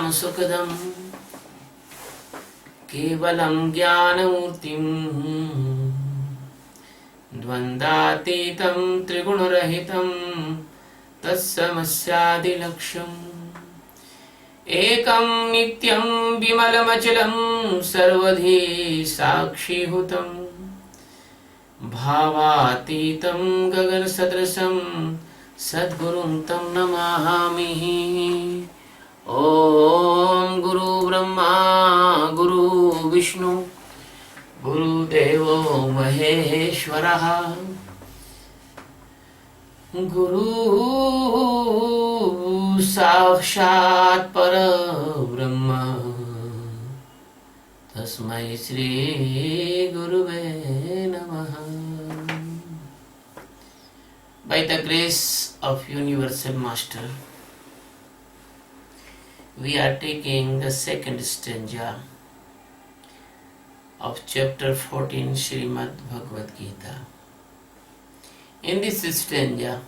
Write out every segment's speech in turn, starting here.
परम सुखदम केवलम ज्ञानमूर्तिम द्वंद्वातीतं त्रिगुणरहितं तत्समस्यादिलक्ष्यम् एकं नित्यं विमलमचलं सर्वधी साक्षीभूतं भावातीतं गगनसदृशं सद्गुरुं तं नमामि। ॐ गुरु ब्रह्मा गुरु विष्णु गुरुदेवो महेश्वरः गुरु साक्षात् परब्रह्म तस्मै श्री गुरुवे नमः। By the grace of Universal Master, we are taking the second stanza of chapter 14 Srimad Bhagavad Gita. In this stanza,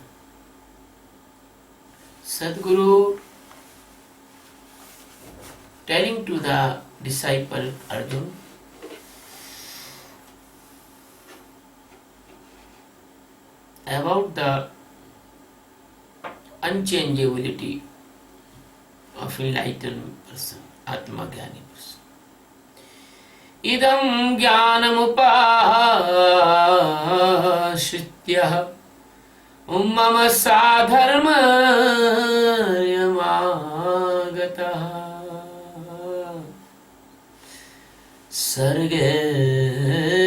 Sadguru telling to the disciple Arjun about the unchangeability of enlightened person, Atma Jnani person. Idam jnanamupashritya mama sadharma yamagata sarge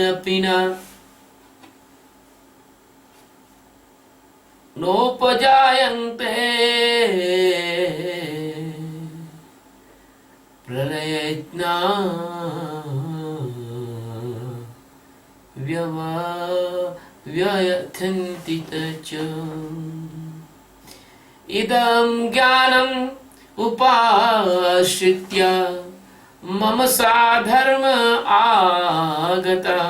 apina nopajayante pralayatna vyayathanti tacha idam jnanam upashritya mama sadharma agata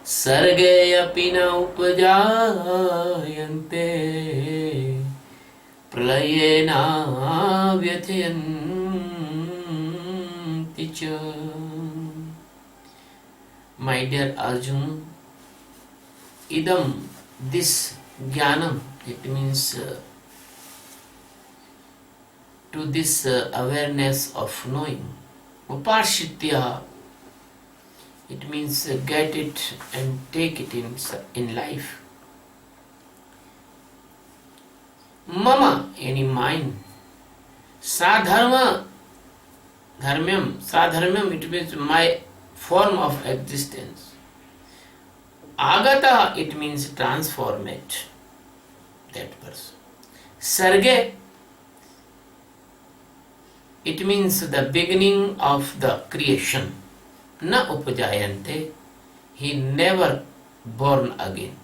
sarge apina upajayante pralayena vyathayanti cha. My dear Arjun, idam, this jnanam, it means to this awareness of knowing. Upashitya, it means get it and take it in life. Mama, any mind. Sadharma, dharmyam, sadharmyam, it means my form of existence. Agata, it means transformate that person. Sarge, it means the beginning of the creation. Na upajayante, he never born again.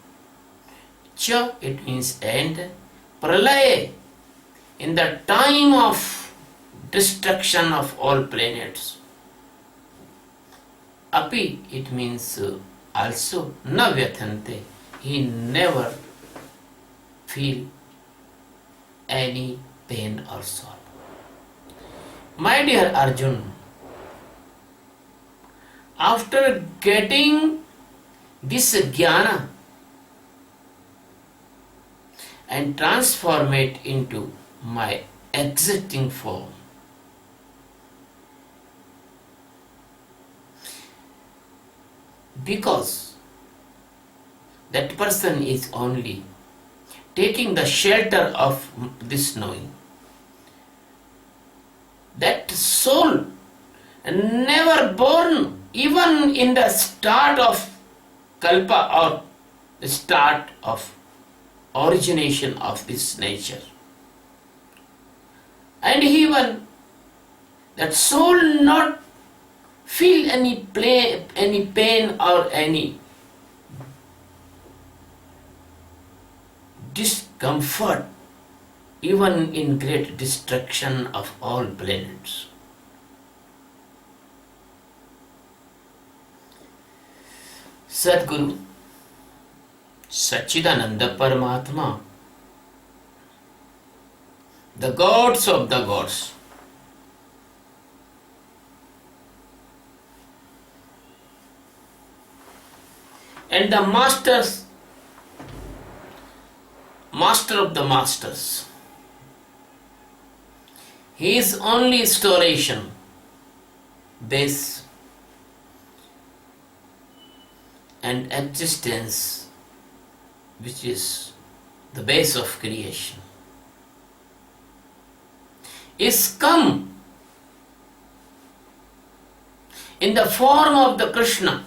Cha, it means end. Pralaya, in the time of destruction of all planets. Api, it means also. Na vyathante, he never feel any pain or sorrow. My dear Arjun, after getting this jnana and transform it into my existing form, because that person is only taking the shelter of this knowing, that soul never born even in the start of kalpa or the start of origination of this nature, and even that soul not feel any pain or any discomfort even in great destruction of all planets. Sadguru, Sachidananda Paramatma, the gods of the gods. And the master of the masters. He is only installation, base, and existence, which is the base of creation, is come in the form of the Krishna,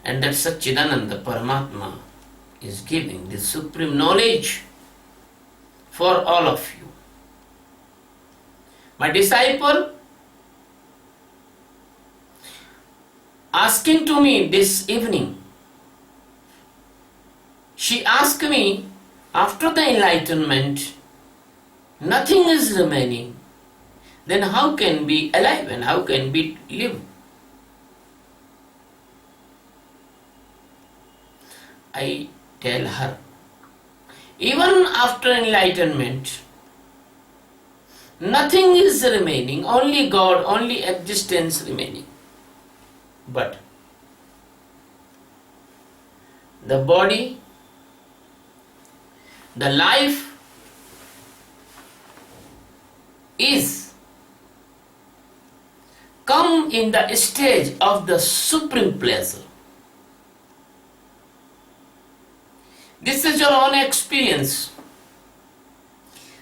and that Satchidananda Paramatma is giving the supreme knowledge for all of you. My disciple asking to me this evening, she asked me, after the enlightenment, nothing is remaining, then how can we alive and how can we live? I tell her, even after enlightenment, nothing is remaining, only God, only existence remaining. But the body, the life is come in the stage of the supreme pleasure. This is your own experience.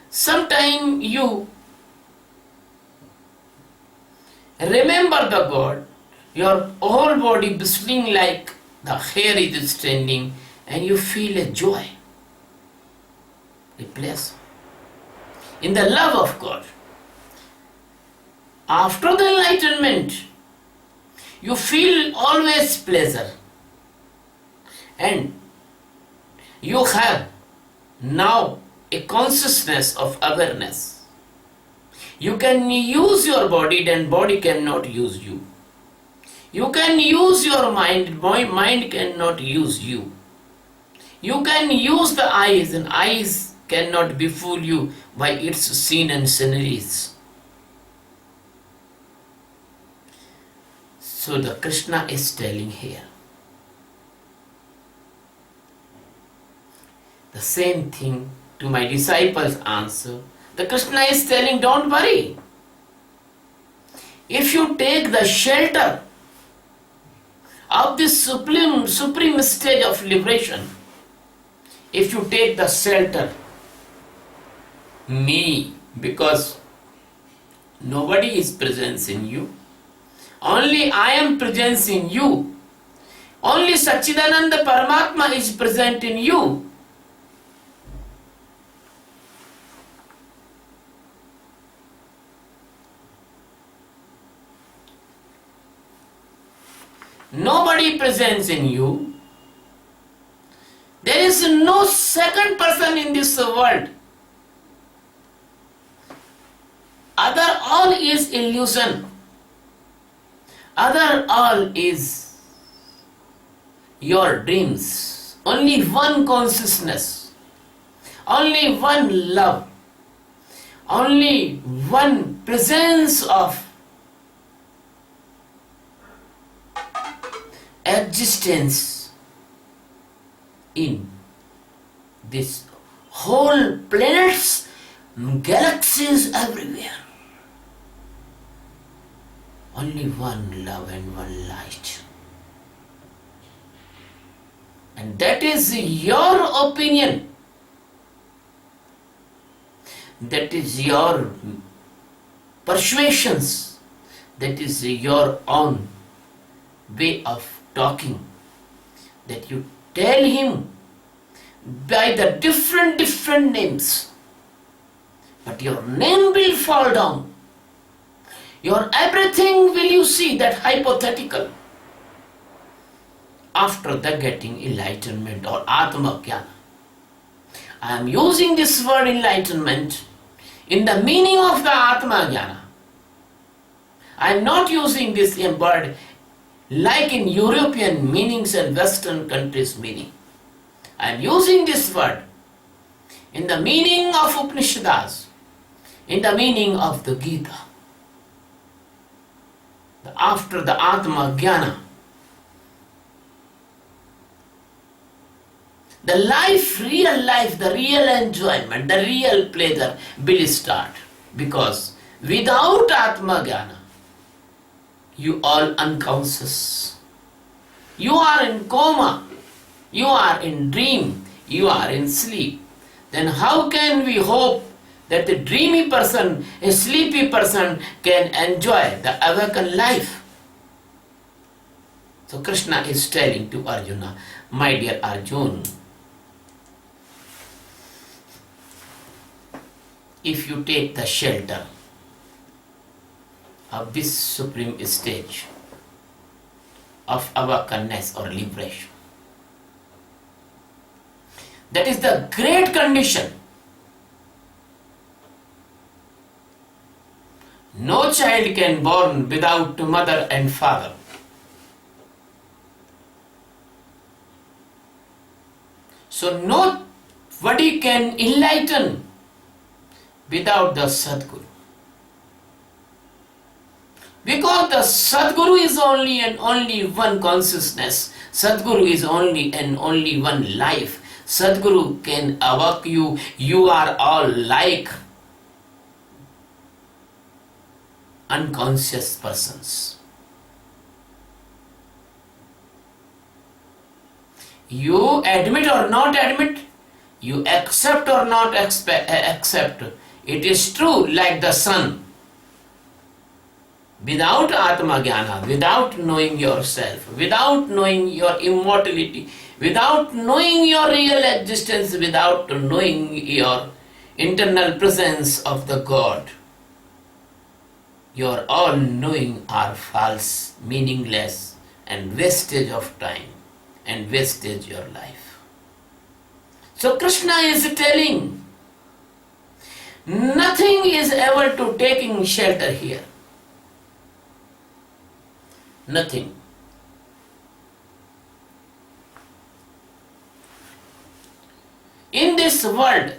Sometime you remember the God, your whole body bristling like the hair is standing, and you feel a joy, a pleasure in the love of God. After the enlightenment, you feel always pleasure, and you have now a consciousness of awareness. You can use your body, then body cannot use you. You can use your mind, mind cannot use you. You can use the eyes, and eyes cannot befool you by its scene and sceneries. So the Krishna is telling here, the same thing to my disciples answer. The Krishna is telling, don't worry. If you take the shelter of this supreme stage of liberation, if you take the shelter, me, because nobody is present in you, only I am present in you, only Satchidananda Paramatma is present in you. Nobody presents in you. There is no second person in this world. Other all is illusion. Other all is your dreams. Only one consciousness. Only one love. Only one presence of existence in this whole planets, galaxies everywhere. Only one love and one light. And that is your opinion. That is your persuasions. That is your own way of talking, that you tell him by the different names, but your name will fall down. Your everything will you see that hypothetical after the getting enlightenment or Atma Jnana. I am using this word enlightenment in the meaning of the Atma Jnana. I am not using this word like in European meanings and Western countries meaning. I am using this word in the meaning of Upanishads, in the meaning of the Geeta. After the Atma Jnana, the real life, the real enjoyment, the real pleasure will start. Because without Atma Jnana, you are unconscious. You are in coma. You are in dream. You are in sleep. Then how can we hope that a dreamy person, a sleepy person can enjoy the awakened life? So Krishna is telling to Arjuna, my dear Arjuna, if you take the shelter of this supreme stage of awakenness or liberation, that is the great condition. No child can born without mother and father. So nobody can enlighten without the Sadguru. Because the Sadguru is only and only one consciousness. Sadguru is only and only one life. Sadguru can awake you. You are all like unconscious persons. You admit or not admit, you accept or not accept, it is true like the sun. Without Atma Jnana, without knowing yourself, without knowing your immortality, without knowing your real existence, without knowing your internal presence of the God, your all knowing are false, meaningless, and wastage of time and wastage your life. So Krishna is telling, nothing is ever to taking shelter here. Nothing. In this world,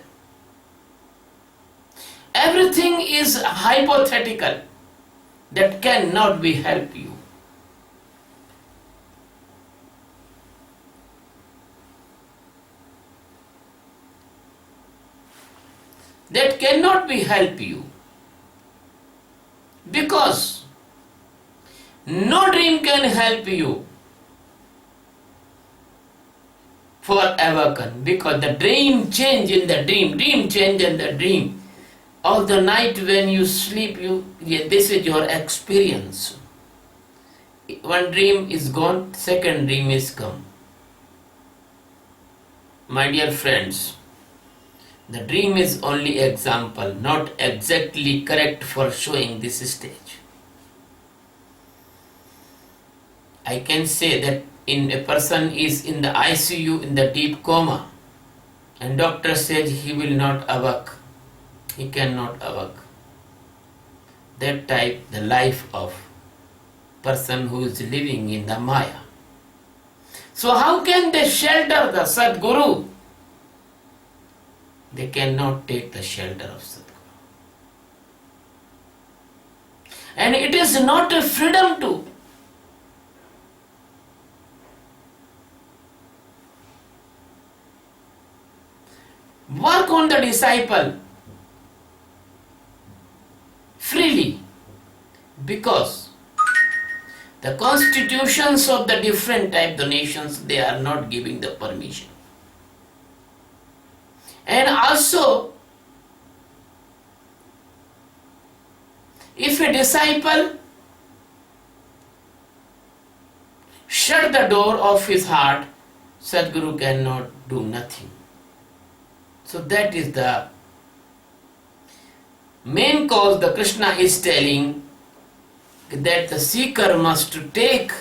everything is hypothetical that cannot be help you. That cannot be help you. Because no dream can help you for awaken, because the dream change in the dream change in the dream. All the night when you sleep, this is your experience. One dream is gone, second dream is come. My dear friends, the dream is only example, not exactly correct for showing this stage. I can say that in a person is in the ICU in the deep coma and doctor says he will not awake. He cannot awake. That type the life of person who is living in the Maya. So how can they shelter the Sadguru? They cannot take the shelter of Sadguru. And it is not a freedom to. Work on the disciple freely, because the constitutions of the different type donations, they are not giving the permission. And also, if a disciple shut the door of his heart, Sadguru cannot do nothing. So that is the main cause. The Krishna is telling that the seeker must take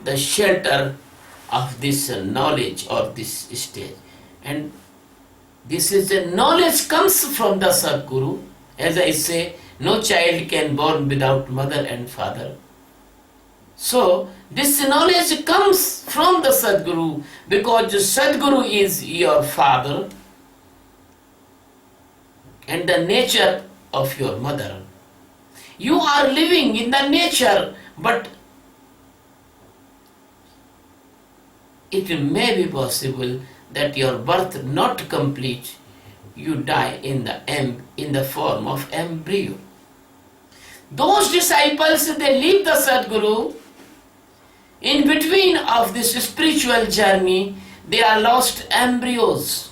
the shelter of this knowledge or this stage. And this is the knowledge comes from the Sadguru. As I say, no child can born without mother and father. So this knowledge comes from the Sadguru, because the Sadguru is your father. and the nature of your mother. You are living in the nature, but it may be possible that your birth not complete, you die in the form of embryo. Those disciples, they leave the Sadguru. In between of this spiritual journey, they are lost embryos.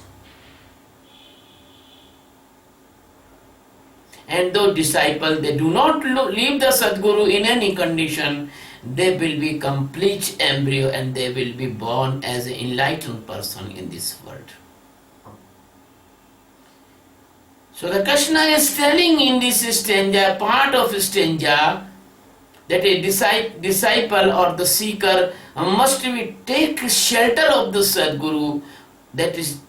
And those disciples, they do not leave the Sadguru in any condition. They will be complete embryo and they will be born as an enlightened person in this world. So the Krishna is telling in this stanza, part of stanza, that a disciple or the seeker must take shelter of the Sadguru. That is,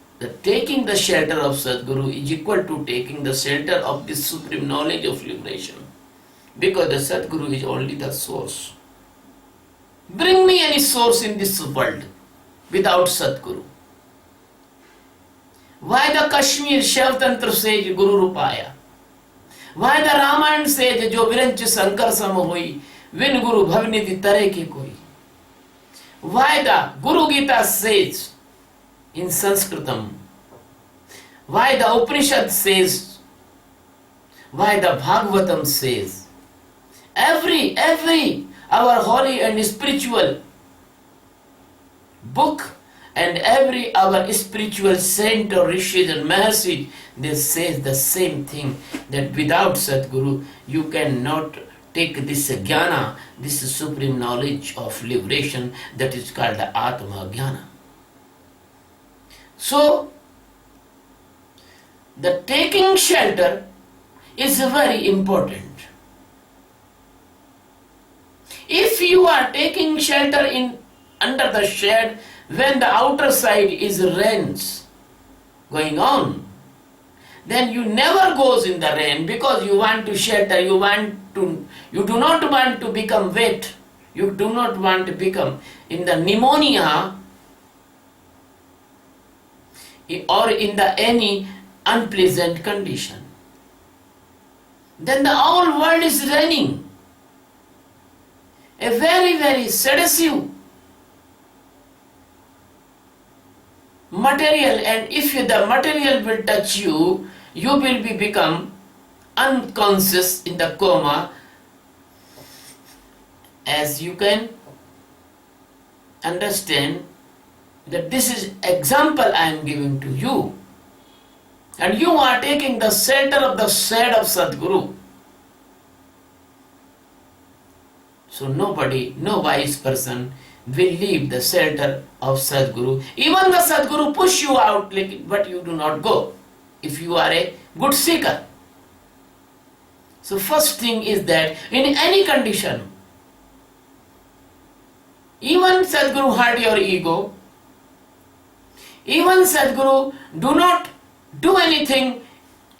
taking the shelter of Sadguru is equal to taking the shelter of the supreme knowledge of liberation. Because the Sadguru is only the source. Bring me any source in this world without Sadguru. Why the Kashmir Shiv Tantra says Guru Rupaya? Why the Ramayana says Jo Viranch Sankar Sam Hoi Vin Guru Bhavniti Tare Ki Koi? Why the Guru Geeta says in Sanskritam? Why the Upanishad says? Why the Bhagavatam says? Every our holy and spiritual book and every our spiritual saint or rishis and maharshis, they say the same thing, that without Sadguru you cannot take this jnana, this supreme knowledge of liberation that is called the Atma Jnana. So, the taking shelter is very important. If you are taking shelter under the shade when the outer side is rains going on, then you never goes in the rain because you want to shelter, you do not want to become wet, you do not want to become in the pneumonia or in the any unpleasant condition. Then the whole world is raining. A very, very seductive material, and if the material will touch you, you will become unconscious in the coma. As you can understand that this is example I am giving to you, and you are taking the shelter of the shade of Sadguru. So nobody, no wise person will leave the shelter of Sadguru. Even the Sadguru push you out, but you do not go if you are a good seeker. So first thing is that in any condition, even Sadguru hurt your ego, even Sadguru do not do anything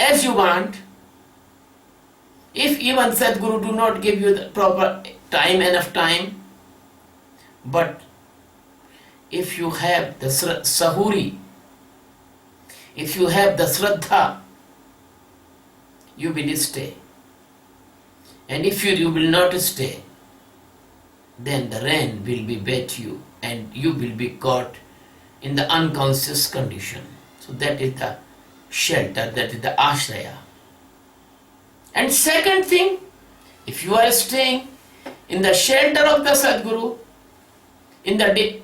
as you want, if even Sadguru do not give you the proper time, enough time, but if you have the sahuri, if you have the shraddha, you will stay. And if you will not stay, then the rain will be wet you and you will be caught in the unconscious condition. So that is the shelter, that is the ashraya. And second thing, if you are staying in the shelter of the Sadguru,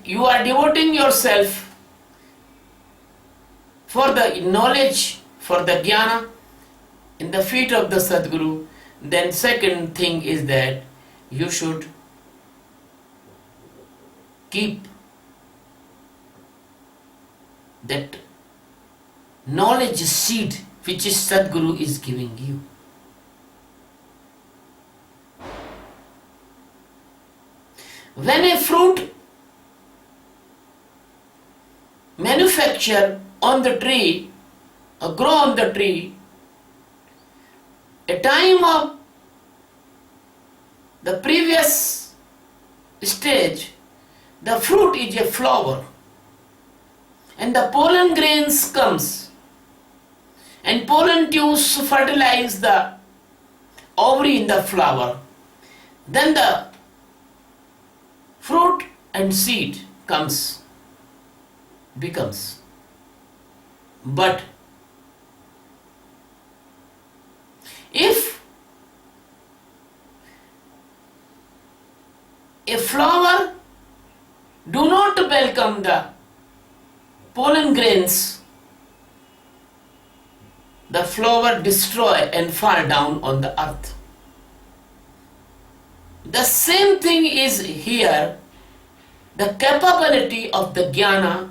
you are devoting yourself for the knowledge, for the jnana, in the feet of the Sadguru, then second thing is that you should keep that knowledge seed which is Sadguru is giving you. When a fruit manufacture on the tree or grow on the tree, a time of the previous stage, the fruit is a flower and the pollen grains comes and pollen tubes fertilize the ovary in the flower. Then the fruit and seed becomes. But if a flower do not welcome the pollen grains, the flower destroy and fall down on the earth. The same thing is here. The capability of the jnana,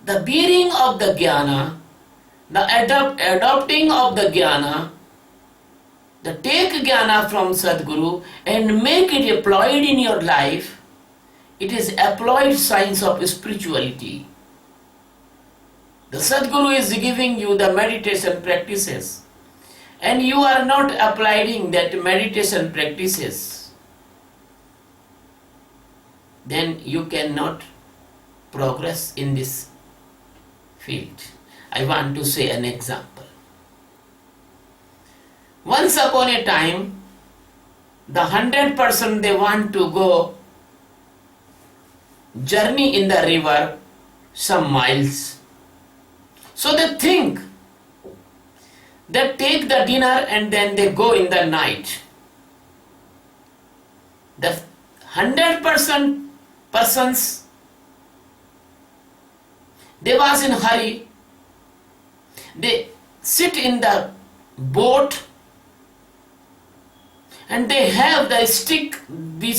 the bearing of the jnana, the adopting of the jnana, the take jnana from Sadguru and make it applied in your life. It is applied science of spirituality. The Sadguru is giving you the meditation practices and you are not applying that meditation practices, then you cannot progress in this field. I want to say an example. Once upon a time, the 100% they want to go journey in the river some miles. So they think they take the dinner and then they go in the night. The 100% persons, they was in hurry. They sit in the boat and they have the stick, we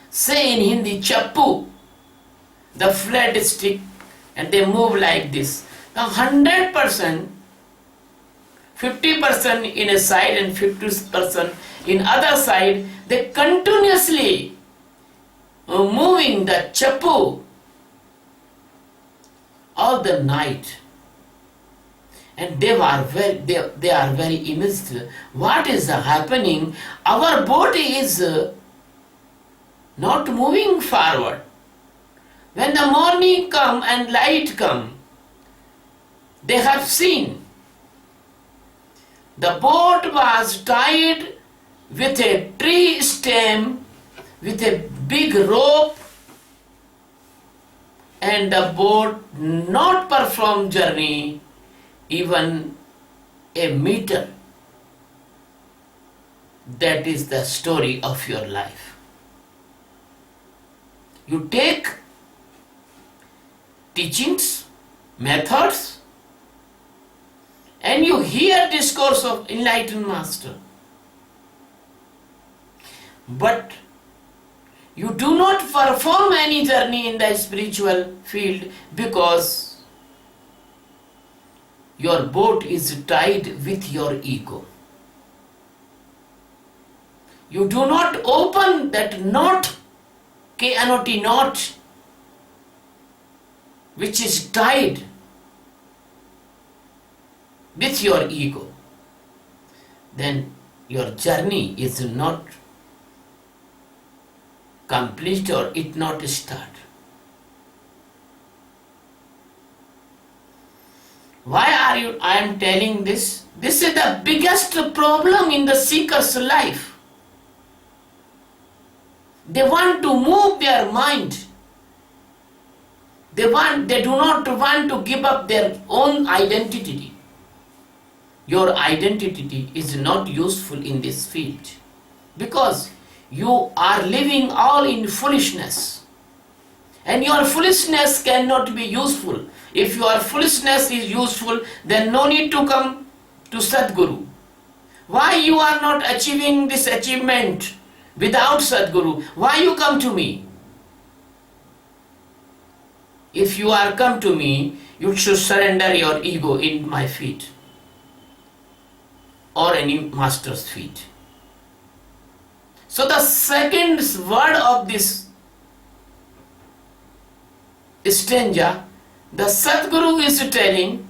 say in Hindi, chappu, the flat stick, and they move like this. The 100%, 50% in a side and 50% in other side, they continuously moving the chappu all the night. And they are very amazed. What is happening? Our body is not moving forward. When the morning come and light come, they have seen the boat was tied with a tree stem, with a big rope, and the boat not perform journey even a meter. That is the story of your life. You take teachings, methods, and you hear discourse of enlightened master. But you do not perform any journey in the spiritual field because your boat is tied with your ego. You do not open that knot, K-N-O-T knot, which is tied with your ego. Then your journey is not complete or it not start. Why I am telling this? This is the biggest problem in the seeker's life. They want to move their mind. They do not want to give up their own identity. Your identity is not useful in this field because you are living all in foolishness. And your foolishness cannot be useful. If your foolishness is useful, then no need to come to Sadguru. Why you are not achieving this achievement without Sadguru? Why you come to me? If you are come to me, you should surrender your ego in my feet or any master's feet. So the second word of this stanza, the Sadguru is telling,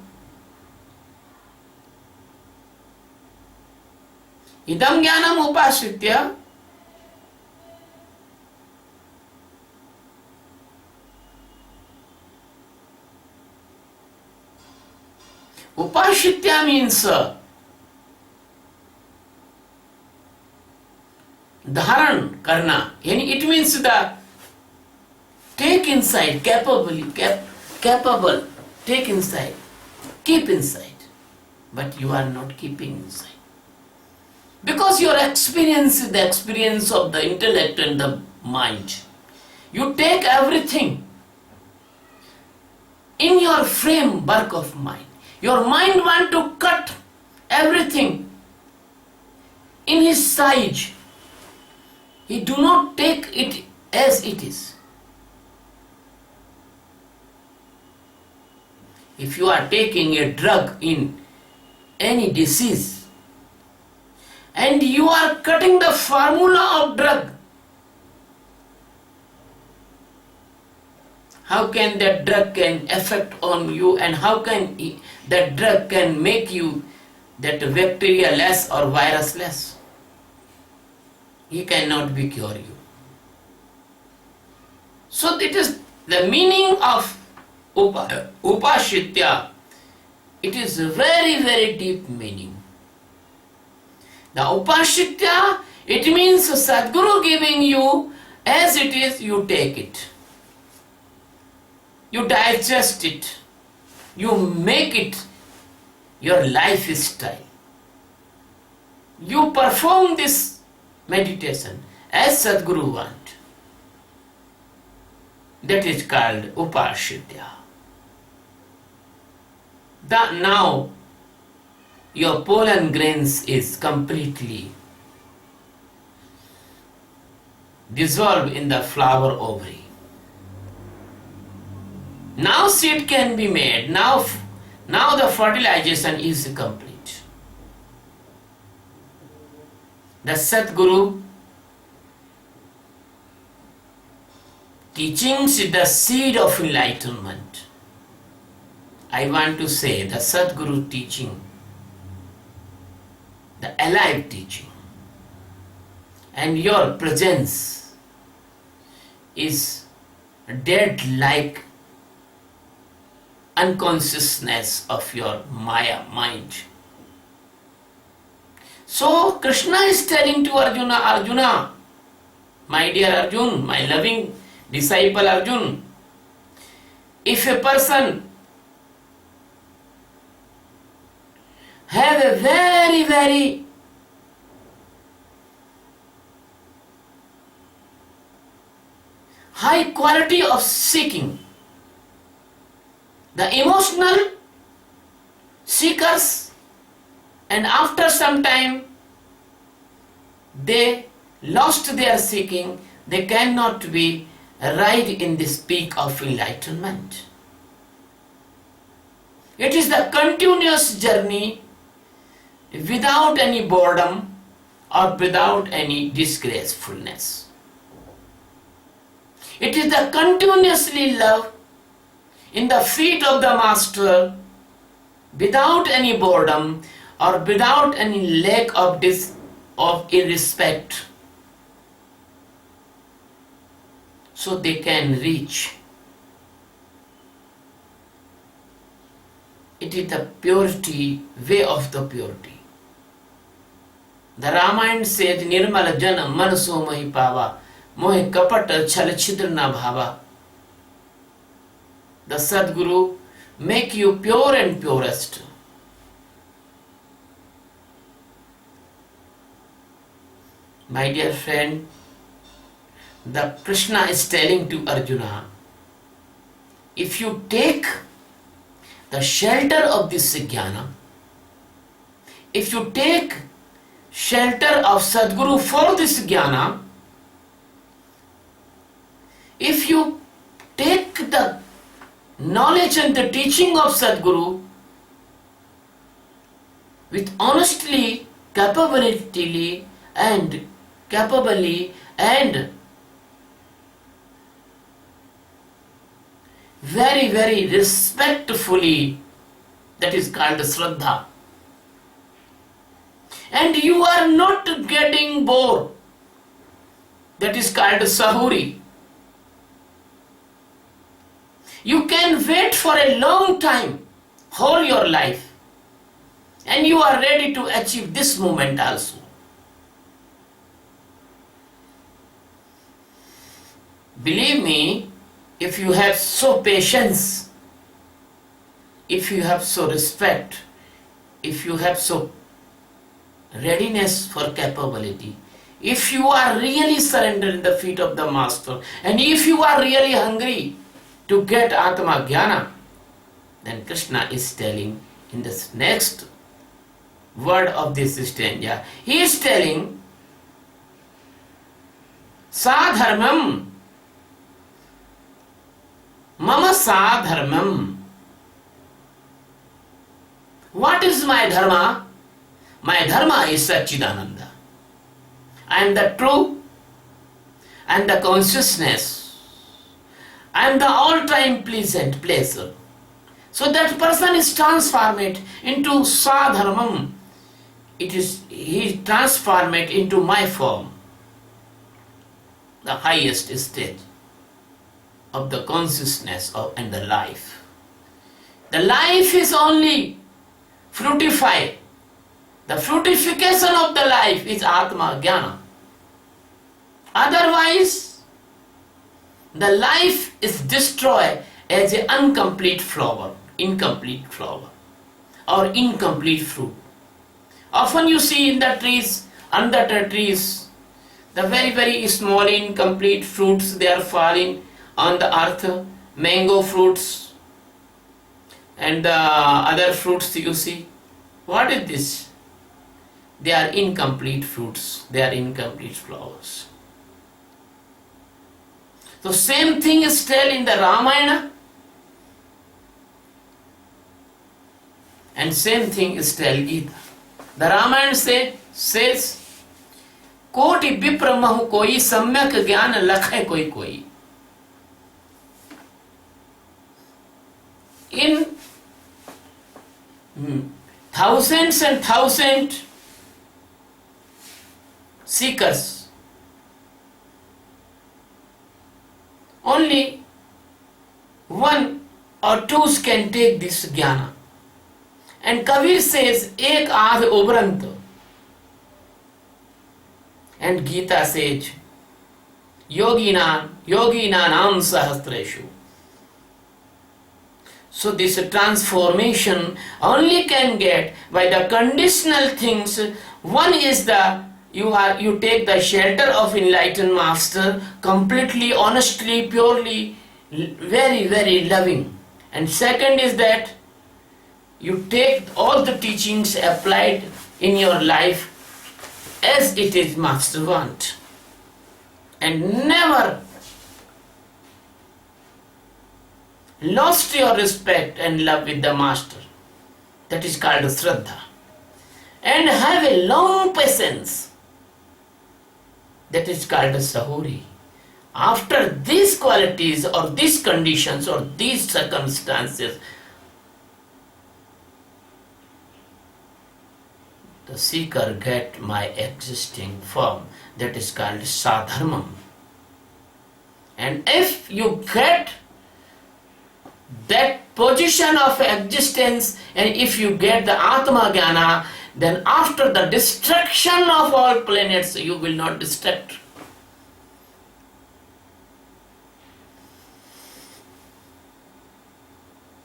idam jnanam upasritya Upashitya means dharan karna. It means the take inside, capable, take inside, keep inside. But you are not keeping inside. Because your experience is the experience of the intellect and the mind. You take everything in your framework of mind. Your mind want to cut everything in his size. He do not take it as it is. If you are taking a drug in any disease and you are cutting the formula of drug, how can that drug can affect on you, and how can that drug can make you that bacteria less or virus less? He cannot be cure you. So it is the meaning of Upashitya. It is a very, very deep meaning. The Upashitya, it means Sadguru giving you as it is, you take it. You digest it. You make it your lifestyle. You perform this meditation as Sadguru want. That is called Upashitya. Now your pollen grains is completely dissolved in the flower ovary. Now seed can be made. Now the fertilization is complete. The Sadguru teachings is the seed of enlightenment. I want to say the Sadguru teaching, the alive teaching, and your presence is dead like unconsciousness of your Maya mind. So Krishna is telling to Arjuna, Arjuna, my dear Arjun, my loving disciple Arjun, if a person have a very, very high quality of seeking, the emotional seekers, and after some time they lost their seeking, they cannot be right in this peak of enlightenment. It is the continuous journey without any boredom or without any disgracefulness. It is the continuously love in the feet of the Master without any boredom or without any lack of irrespect, so they can reach. It is the purity, way of the purity. The Ramayana says, Nirmala jana manaso mahi pava, mohe kapat chal chidra na bhava. The Sadguru make you pure and purest. My dear friend, the Krishna is telling to Arjuna, if you take the shelter of this jnana, if you take shelter of Sadguru for this jnana, if you take the knowledge and the teaching of Sadguru with honestly, capability and very, very respectfully, that is called Shraddha. And you are not getting bored, that is called Sahuri. You can wait for a long time, whole your life, And you are ready to achieve this moment also. Believe me, if you have so patience, if you have so respect, if you have so readiness for capability, if you are really surrendered in the feet of the Master, and if you are really hungry to get Atma Jnana, then Krishna is telling in this next word of this stanza, he is telling, Sadharmam, Mama Sadharmam. What is my dharma? My dharma is Satchidananda. I am the true, I am the consciousness, I am the all-time pleasant pleasure. So that person is transformed into Sadharmam. He transformed into my form, the highest stage of the consciousness and the life. The life is only fructify. The fructification of the life is Atma Jnana. Otherwise, the life is destroyed as an incomplete flower, or incomplete fruit. Often you see in the trees, under the trees, the very, very small incomplete fruits, they are falling on the earth, mango fruits and the other fruits you see. What is this? They are incomplete fruits, they are incomplete flowers. So same thing is still in the Ramayana, and same thing is still Geeta. The Ramayana says, Koti Vipra Mahu Koi Samyak Gyan Lakhay Koi Koi. In thousands and thousands seekers, only one or two can take this jnana. And Kabir says, Ek aadh ubrant. And Geeta says, Yoginanam sahasreshu. So this transformation only can get by the conditional things. One is you take the shelter of enlightened master completely, honestly, purely, very, very loving. And second is that you take all the teachings applied in your life as it is master want, and never lost your respect and love with the master. That is called Shraddha. And have a long patience. That is called Sahuri. After these qualities or these conditions or these circumstances, the seeker get my existing form. That is called Sadharmam. And if you get that position of existence, and if you get the Atma Jnana, then after the destruction of all planets, you will not destruct.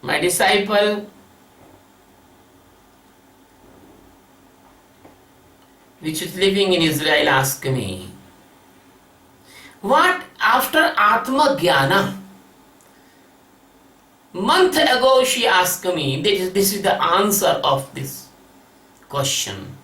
My disciple, which is living in Israel, asked me, what after Atma Jnana? Month ago she asked me, this is the answer of this question.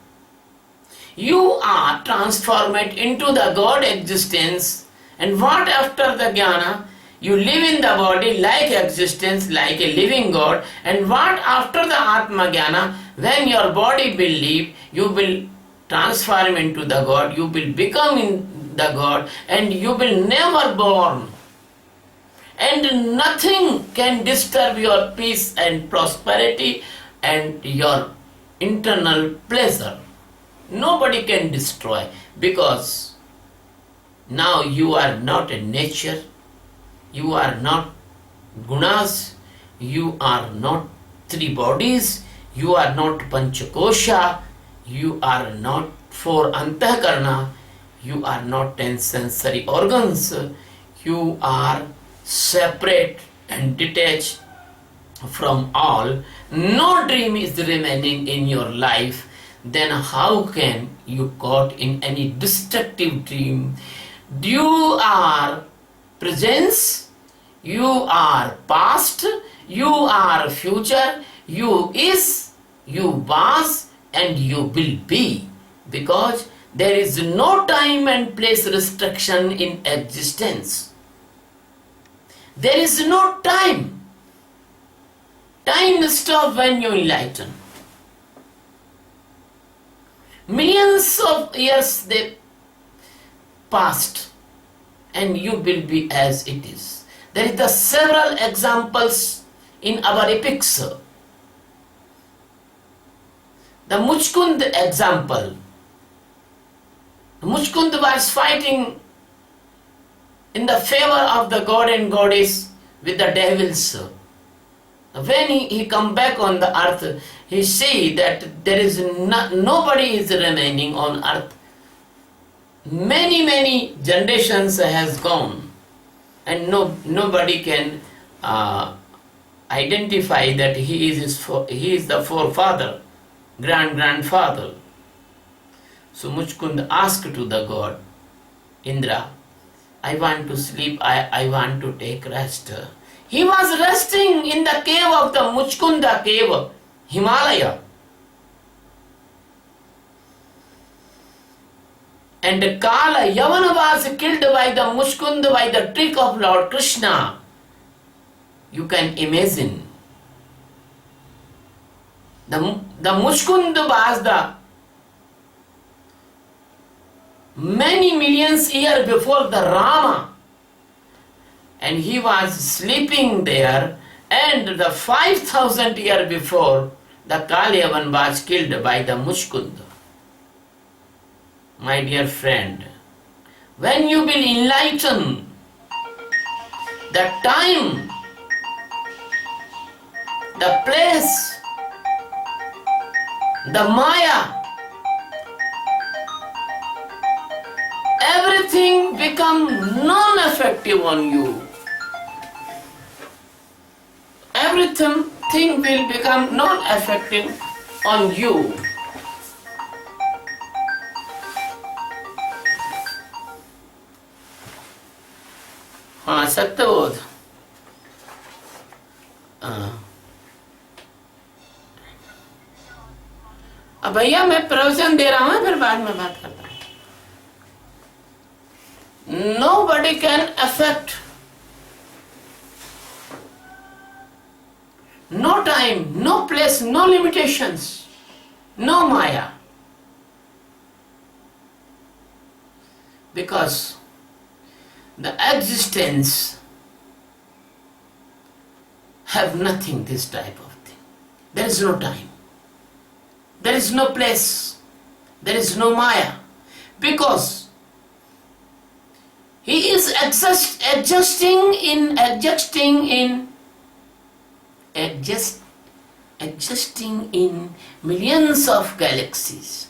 You are transformed into the God existence, and what after the Jnana? You live in the body like existence, like a living God, and what after the Atma Jnana? When your body will leave, you will transform into the God, you will become in the God, and you will never born. And nothing can disturb your peace and prosperity and your internal pleasure. Nobody can destroy, because now you are not a nature, you are not gunas, you are not three bodies, You are not Panchakosha, you are not four Antakarna, you are not 10 sensory organs, you are separate and detached from all. No dream is remaining in your life. Then how can you caught in any destructive dream? You are presence, you are past, you are future, you is, you was, and you will be, because there is no time and place restriction in existence. There is no time. Time stops when you enlighten. Millions of years they passed, and you will be as it is. There is the several examples in our epics. The Muchkund example. Muchkund was fighting in the favor of the god and goddess with the devils. When he come back on the earth, he see that there is nobody is remaining on earth. Many generations has gone, and nobody can identify that he is the forefather, grandfather. So Muchkund asked to the god, Indra, I want to sleep, I want to take rest. He was resting in the cave of the Muchkunda cave, Himalaya. And Kala Yavana was killed by the Muchkunda by the trick of Lord Krishna. You can imagine. The Muchkunda was the many millions years before the Rama. And he was sleeping there, and the 5,000 years before, the Kalyavan was killed by the Muchkund. My dear friend, when you will enlighten the time, the place, the Maya, everything become non-effective on you. Everything will become non-effective on you. हाँ सत्यबोध अब भैया मैं प्रवचन दे रहा हूँ, फिर बाद में बात करता हूँ. Nobody can affect. No time, no place, no limitations, no Maya. Because the existence have nothing, this type of thing. There is no time. There is no place. There is no Maya. Because he is existing in millions of galaxies.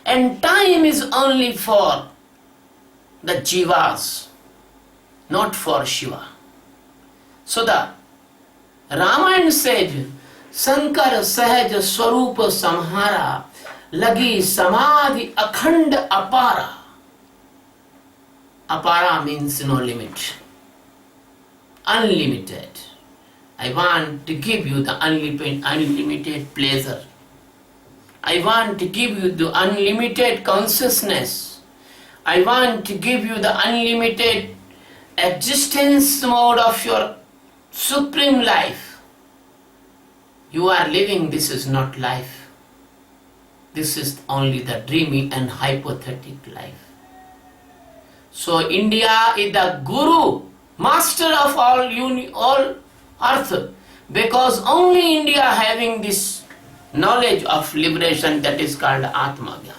And time is only for the jivas, not for Shiva. So the Ramayana said, Sankar Sahaj Swarup Samhara Lagi Samadhi Akhand Apara. Apara means no limit. Unlimited. I want to give you the unlimited pleasure. I want to give you the unlimited consciousness. I want to give you the unlimited existence mode of your supreme life. You are living, this is not life. This is only the dreamy and hypothetical life. So India is the guru, master of all earth, because only India having this knowledge of liberation that is called Atma Jnana.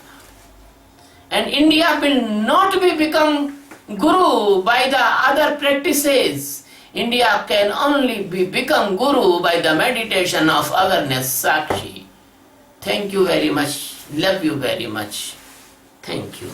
And India will not become guru by the other practices. India can only become Guru by the meditation of awareness, Sakshi. Thank you very much. Love you very much. Thank you.